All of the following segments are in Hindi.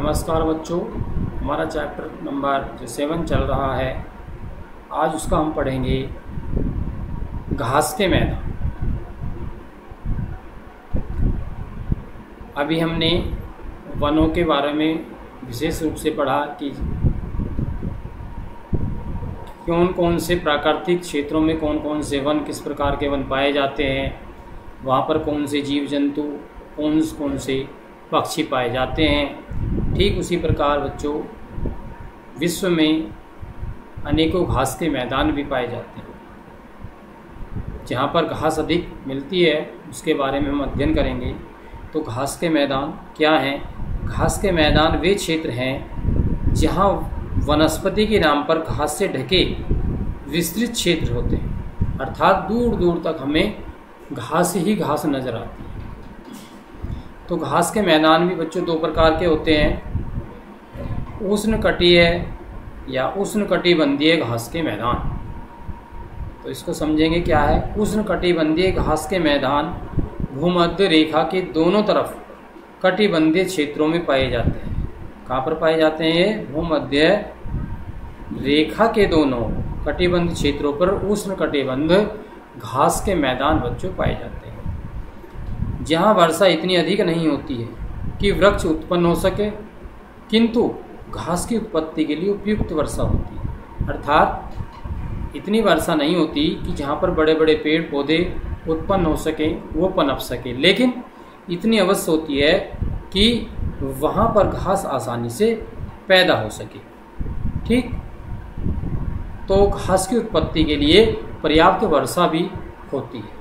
नमस्कार बच्चों, हमारा चैप्टर नंबर 7 चल रहा है। आज उसका हम पढ़ेंगे घास के मैदान। अभी हमने वनों के बारे में विशेष रूप से पढ़ा कि कौन कौन से प्राकृतिक क्षेत्रों में कौन कौन से वन, किस प्रकार के वन पाए जाते हैं, वहाँ पर कौन से जीव जंतु, कौन से पक्षी पाए जाते हैं। ठीक उसी प्रकार बच्चों विश्व में अनेकों घास के मैदान भी पाए जाते हैं। जहाँ पर घास अधिक मिलती है उसके बारे में हम अध्ययन करेंगे। तो घास के मैदान क्या हैं? घास के मैदान वे क्षेत्र हैं जहाँ वनस्पति के नाम पर घास से ढके विस्तृत क्षेत्र होते हैं, अर्थात दूर दूर तक हमें घास ही घास नज़र आती है। तो घास के मैदान भी बच्चों दो प्रकार के होते हैं, उष्णकटिबंधीय या उष्णकटिबंधीय घास के मैदान। तो इसको समझेंगे क्या है। उष्णकटिबंधीय घास के मैदान भूमध्य रेखा के दोनों तरफ कटिबंधीय क्षेत्रों में पाए जाते हैं। कहाँ पर पाए जाते हैं ये? भूमध्य रेखा के दोनों कटिबंध क्षेत्रों पर उष्णकटिबंध घास के मैदान बच्चों पाए जाते हैं। जहाँ वर्षा इतनी अधिक नहीं होती है कि वृक्ष उत्पन्न हो सके, किंतु घास की उत्पत्ति के लिए उपयुक्त वर्षा होती है। अर्थात इतनी वर्षा नहीं होती कि जहाँ पर बड़े बड़े पेड़ पौधे उत्पन्न हो सकें, वो पनप सके, लेकिन इतनी अवश्य होती है कि वहाँ पर घास आसानी से पैदा हो सके। ठीक, तो घास की उत्पत्ति के लिए पर्याप्त वर्षा भी होती है।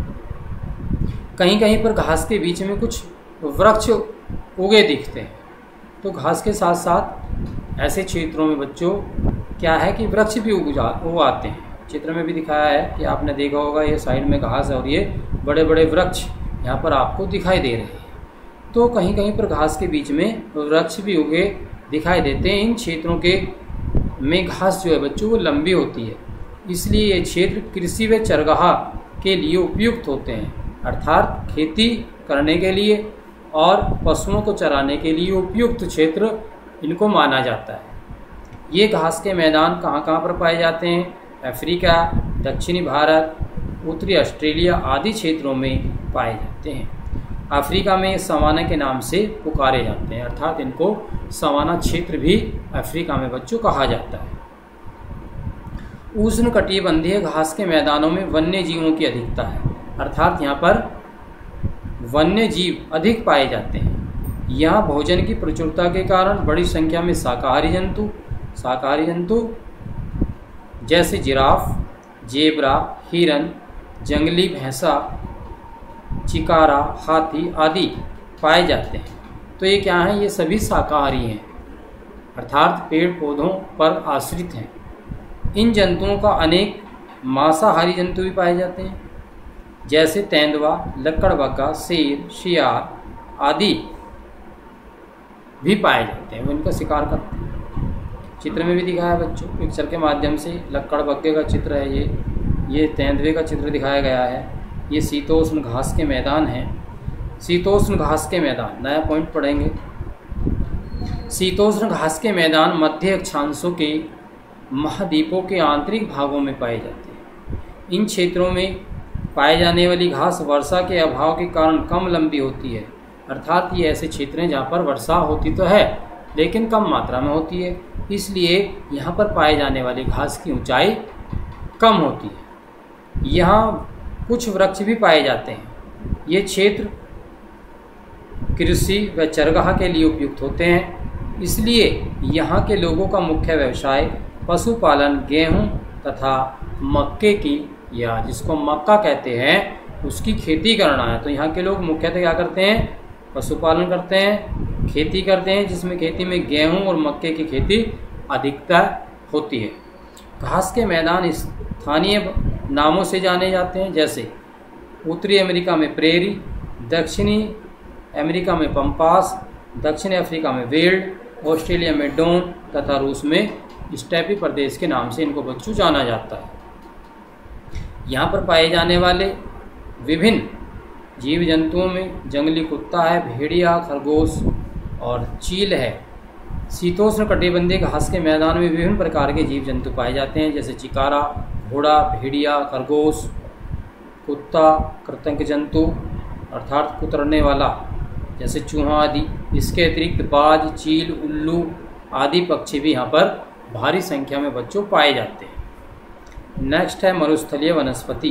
कहीं कहीं पर घास के बीच में कुछ वृक्ष उगे दिखते हैं। तो घास के साथ साथ ऐसे क्षेत्रों में बच्चों क्या है कि वृक्ष भी उगाते हैं। चित्र में भी दिखाया है कि आपने देखा होगा, ये साइड में घास है और ये बड़े बड़े वृक्ष यहाँ पर आपको दिखाई दे रहे हैं। तो कहीं कहीं पर घास के बीच में वृक्ष भी उगे दिखाई देते हैं। इन क्षेत्रों के में घास जो है बच्चों वो लंबी होती है, इसलिए ये क्षेत्र कृषि व चरगाह के लिए उपयुक्त होते हैं, अर्थात खेती करने के लिए और पशुओं को चराने के लिए उपयुक्त क्षेत्र इनको माना जाता है। ये घास के मैदान कहाँ कहाँ पर पाए जाते हैं? अफ्रीका, दक्षिणी भारत, उत्तरी ऑस्ट्रेलिया आदि क्षेत्रों में पाए जाते हैं। अफ्रीका में सवाना के नाम से पुकारे जाते हैं, अर्थात इनको सवाना क्षेत्र भी अफ्रीका में बच्चों कहा जाता है। उष्णकटिबंधीय घास के मैदानों में वन्य जीवों की अधिकता है, अर्थात यहाँ पर वन्य जीव अधिक पाए जाते हैं। यहाँ भोजन की प्रचुरता के कारण बड़ी संख्या में शाकाहारी जंतु जैसे जिराफ, जेब्रा, हिरन, जंगली भैंसा, चिकारा, हाथी आदि पाए जाते हैं। तो ये क्या हैं? ये सभी शाकाहारी हैं, अर्थात पेड़ पौधों पर आश्रित हैं। इन जंतुओं का अनेक मांसाहारी जंतु भी पाए जाते हैं, जैसे तेंदुआ, लकड़बग्गा, शेर, शियार आदि भी पाए जाते हैं। वो इनका शिकार करते हैं। चित्र में भी दिखाया बच्चों, पिक्चर के माध्यम से लकड़बग्गे का चित्र है ये तेंदुए का चित्र दिखाया गया है। ये शीतोष्ण घास के मैदान हैं। शीतोष्ण घास के मैदान, नया पॉइंट पढ़ेंगे। शीतोष्ण घास के मैदान मध्य अक्षांशों के महाद्वीपों के आंतरिक भागों में पाए जाते हैं। इन क्षेत्रों में पाए जाने वाली घास वर्षा के अभाव के कारण कम लंबी होती है, अर्थात ये ऐसे क्षेत्र हैं जहाँ पर वर्षा होती तो है लेकिन कम मात्रा में होती है, इसलिए यहाँ पर पाए जाने वाली घास की ऊंचाई कम होती है। यहाँ कुछ वृक्ष भी पाए जाते हैं। ये क्षेत्र कृषि व चरगाह के लिए उपयुक्त होते हैं, इसलिए यहाँ के लोगों का मुख्य व्यवसाय पशुपालन, गेहूँ तथा मक्के की या जिसको मक्का कहते हैं उसकी खेती करना है। तो यहाँ के लोग मुख्यतः क्या करते हैं? पशुपालन करते हैं, खेती करते हैं, जिसमें खेती में गेहूं और मक्के की खेती अधिकतर होती है। घास के मैदान स्थानीय नामों से जाने जाते हैं, जैसे उत्तरी अमेरिका में प्रेरी, दक्षिणी अमेरिका में पंपास, दक्षिण अफ्रीका में वेल्ड, ऑस्ट्रेलिया में डोन तथा रूस में स्टेपी प्रदेश के नाम से इनको बच्चों जाना जाता है। यहाँ पर पाए जाने वाले विभिन्न जीव जंतुओं में जंगली कुत्ता है, भेड़िया, खरगोश और चील है। शीतोष्ण कटिबंधीय घास के मैदान में विभिन्न प्रकार के जीव जंतु पाए जाते हैं, जैसे चिकारा, घोड़ा, भेड़िया, खरगोश, कुत्ता, कृंतक जंतु अर्थात कुतरने वाला जैसे चूहा आदि। इसके अतिरिक्त बाज, चील, उल्लू आदि पक्षी भी यहाँ पर भारी संख्या में बच्चों पाए जाते हैं। नेक्स्ट है मरुस्थलीय वनस्पति।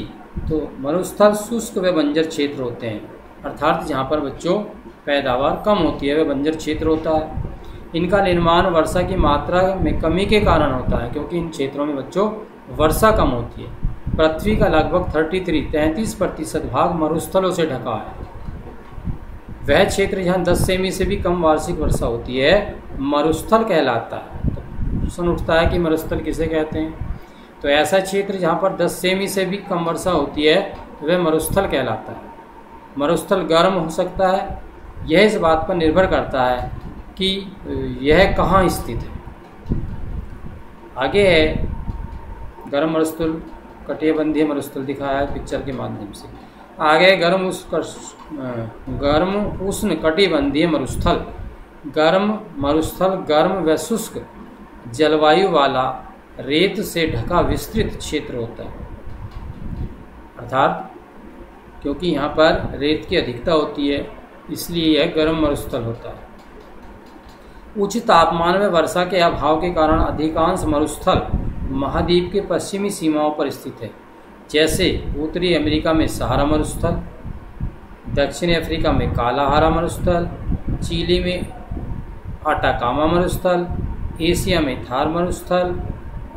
तो मरुस्थल शुष्क व बंजर क्षेत्र होते हैं, अर्थात जहाँ पर बच्चों पैदावार कम होती है वह बंजर क्षेत्र होता है। इनका निर्माण वर्षा की मात्रा में कमी के कारण होता है, क्योंकि इन क्षेत्रों में बच्चों वर्षा कम होती है। पृथ्वी का लगभग 33% भाग मरुस्थलों से ढका है। वह क्षेत्र जहाँ 10 सेमी से भी कम वार्षिक वर्षा होती है मरुस्थल कहलाता है। तो प्रश्न उठता है कि मरुस्थल किसे कहते हैं? तो ऐसा क्षेत्र जहाँ पर 10 सेमी से भी कम वर्षा होती है वह मरुस्थल कहलाता है। मरुस्थल गर्म हो सकता है, यह इस बात पर निर्भर करता है कि यह कहाँ स्थित है। आगे है गर्म मरुस्थल, कटिबंधीय मरुस्थल दिखाया है पिक्चर के माध्यम से। आगे गर्म उष्ण कटिबंधीय मरुस्थल। गर्म मरुस्थल गर्म व शुष्क जलवायु वाला रेत से ढका विस्तृत क्षेत्र होता है, अर्थात क्योंकि यहाँ पर रेत की अधिकता होती है इसलिए यह गर्म मरुस्थल होता है। उच्च तापमान में वर्षा के अभाव के कारण अधिकांश मरुस्थल महाद्वीप के पश्चिमी सीमाओं पर स्थित है, जैसे उत्तरी अमेरिका में सहारा मरुस्थल, दक्षिणी अफ्रीका में कालाहारा मरुस्थल, चिली में अटाकामा मरुस्थल, एशिया में थार मरुस्थल,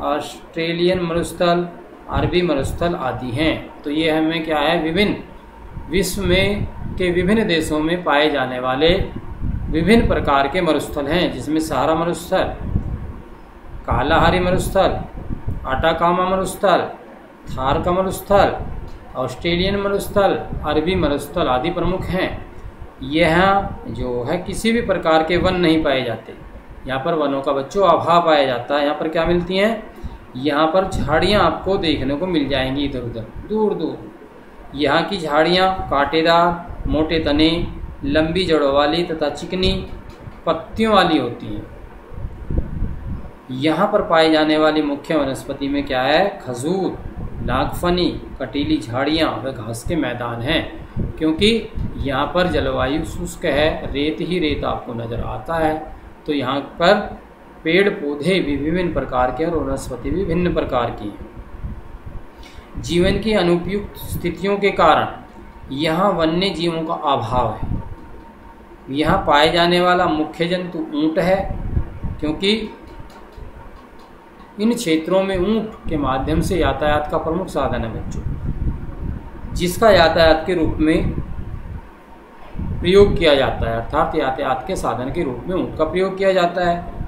ऑस्ट्रेलियन मरुस्थल, अरबी मरुस्थल आदि हैं। तो ये हमें क्या है, विभिन्न विश्व में के विभिन्न देशों में पाए जाने वाले विभिन्न प्रकार के मरुस्थल हैं, जिसमें सहारा मरुस्थल, कालाहारी मरुस्थल, अटाकामा मरुस्थल, थार का मरुस्थल, ऑस्ट्रेलियन मरुस्थल, अरबी मरुस्थल आदि प्रमुख हैं। यह जो है किसी भी प्रकार के वन नहीं पाए जाते, यहाँ पर वनों का बच्चों अभाव पाया जाता है। यहाँ पर क्या मिलती हैं? यहाँ पर झाड़ियाँ आपको देखने को मिल जाएंगी इधर उधर दूर दूर। यहाँ की झाड़ियाँ कांटेदार, मोटे तने, लंबी जड़ों वाली तथा चिकनी पत्तियों वाली होती हैं। यहाँ पर पाई जाने वाली मुख्य वनस्पति में क्या है? खजूर, नागफनी, कटीली झाड़ियाँ व घास के मैदान हैं, क्योंकि यहाँ पर जलवायु शुष्क है, रेत ही रेत आपको नज़र आता है। तो यहाँ पर पेड़ पौधे भी विभिन्न प्रकार के और वनस्पति भी भिन्न प्रकार की हैं। जीवन की अनुपयुक्त स्थितियों के कारण यहाँ वन्य जीवों का अभाव है। यहाँ पाए जाने वाला मुख्य जंतु ऊँट है, क्योंकि इन क्षेत्रों में ऊँट के माध्यम से यातायात का प्रमुख साधन है बच्चों, जिसका यातायात के रूप में प्रयोग किया जाता है, अर्थात यातायात के साधन के रूप में ऊँट का प्रयोग किया जाता है।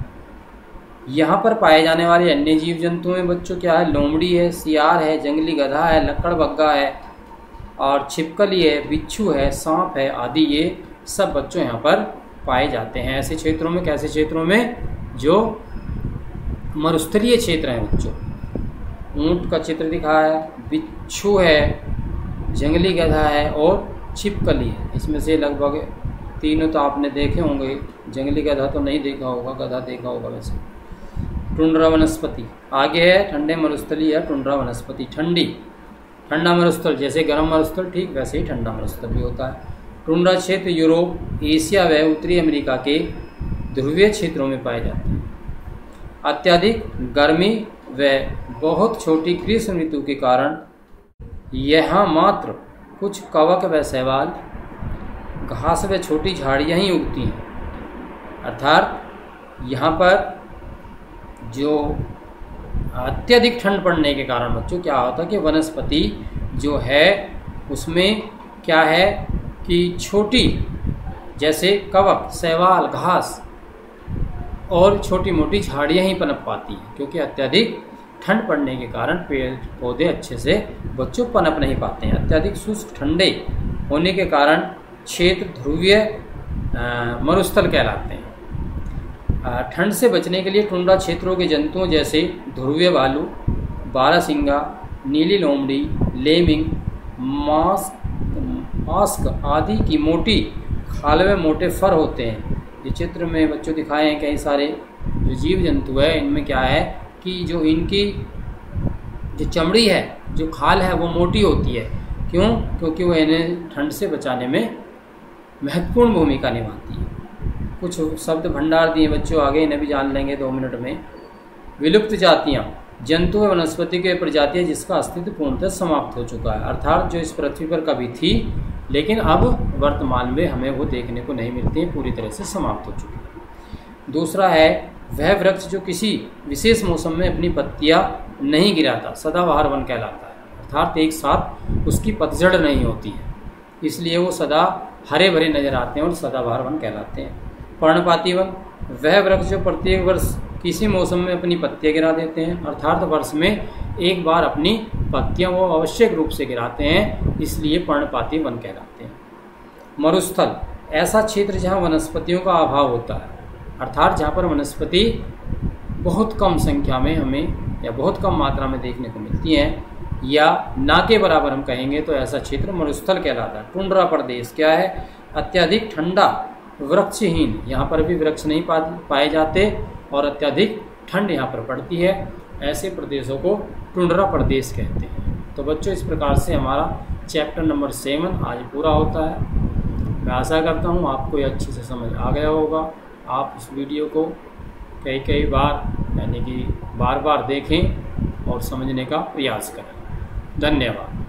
यहाँ पर पाए जाने वाले अन्य जीव जंतु में बच्चों क्या है? लोमड़ी है, सियार है, जंगली गधा है, लक्कड़बग्गा है और छिपकली है, बिच्छू है, सांप है आदि। ये सब बच्चों यहाँ पर पाए जाते हैं ऐसे क्षेत्रों में। कैसे क्षेत्रों में? जो मरुस्थलीय क्षेत्र हैं बच्चों। ऊँट का चित्र दिखा है, बिच्छू है, जंगली गधा है और छिपकली है। इसमें से लगभग तीनों तो आपने देखे होंगे, जंगली गधा तो नहीं देखा होगा, गधा देखा होगा वैसे। टुंड्रा वनस्पति आगे है, ठंडे मरुस्थलीय या टुंड्रा वनस्पति। ठंडा मरुस्थल जैसे गर्म मरुस्थल ठीक वैसे ही ठंडा मरुस्थल भी होता है। टुंड्रा क्षेत्र यूरोप, एशिया व उत्तरी अमेरिका के ध्रुवीय क्षेत्रों में पाए जाते हैं। अत्यधिक गर्मी व बहुत छोटी ग्रीष्म ऋतु के कारण यहाँ मात्र कुछ कवक व शैवाल, घास व छोटी झाड़ियाँ ही उगती हैं। अर्थात यहाँ पर जो अत्यधिक ठंड पड़ने के कारण बच्चों क्या होता है कि वनस्पति जो है उसमें क्या है कि छोटी जैसे कवक, शैवाल, घास और छोटी मोटी झाड़ियाँ ही पनप पाती हैं, क्योंकि अत्यधिक ठंड पड़ने के कारण पेड़ पौधे अच्छे से बच्चों पनप नहीं पाते हैं। अत्यधिक शुष्क ठंडे होने के कारण क्षेत्र ध्रुवीय मरुस्थल कहलाते हैं। ठंड से बचने के लिए टुंड्रा क्षेत्रों के जंतुओं जैसे ध्रुवीय भालू, बारहसिंगा, नीली लोमड़ी, लेमिंग, मास्क आदि की मोटी खाल व मोटे फर होते हैं। ये चित्र में बच्चों दिखाए हैं कई सारे जो जीव जंतु है, इनमें क्या है कि जो इनकी जो चमड़ी है, जो खाल है, वो मोटी होती है। क्यों? क्योंकि वो इन्हें ठंड से बचाने में महत्वपूर्ण भूमिका निभाती है। कुछ शब्द भंडार दिए बच्चों, आगे इन्हें भी जान लेंगे 2 मिनट में। विलुप्त जातियाँ, जंतु व वनस्पति के प्रजातियाँ जिसका अस्तित्व पूर्णतः समाप्त हो चुका है, अर्थात जो इस पृथ्वी पर कभी थी लेकिन अब वर्तमान में हमें वो देखने को नहीं मिलती हैं, पूरी तरह से समाप्त हो चुकी है। दूसरा है वह वृक्ष जो किसी विशेष मौसम में अपनी पत्तियाँ नहीं गिराता, सदाबहार वन कहलाता है, अर्थात एक साथ उसकी पतझड़ नहीं होती है, इसलिए वो सदा हरे भरे नजर आते हैं और सदाबहार वन कहलाते हैं। पर्णपाती वन, वह वृक्ष जो प्रत्येक वर्ष किसी मौसम में अपनी पत्तियां गिरा देते हैं, अर्थात वर्ष में एक बार अपनी पत्तियां वो आवश्यक रूप से गिराते हैं, इसलिए पर्णपाती वन कहलाते हैं। मरुस्थल, ऐसा क्षेत्र जहाँ वनस्पतियों का अभाव होता है, अर्थात जहाँ पर वनस्पति बहुत कम संख्या में हमें या बहुत कम मात्रा में देखने को मिलती हैं, या ना के बराबर हम कहेंगे तो ऐसा क्षेत्र मरुस्थल कहलाता है। टुंड्रा प्रदेश क्या है? अत्यधिक ठंडा, वृक्षहीन, यहाँ पर भी वृक्ष नहीं पाए जाते और अत्यधिक ठंड यहाँ पर पड़ती है, ऐसे प्रदेशों को टुंड्रा प्रदेश कहते हैं। तो बच्चों इस प्रकार से हमारा चैप्टर नंबर 7 आज पूरा होता है। मैं आशा करता हूँ आपको ये अच्छे से समझ आ गया होगा। आप इस वीडियो को कई बार यानी कि बार बार देखें और समझने का प्रयास करें। धन्यवाद।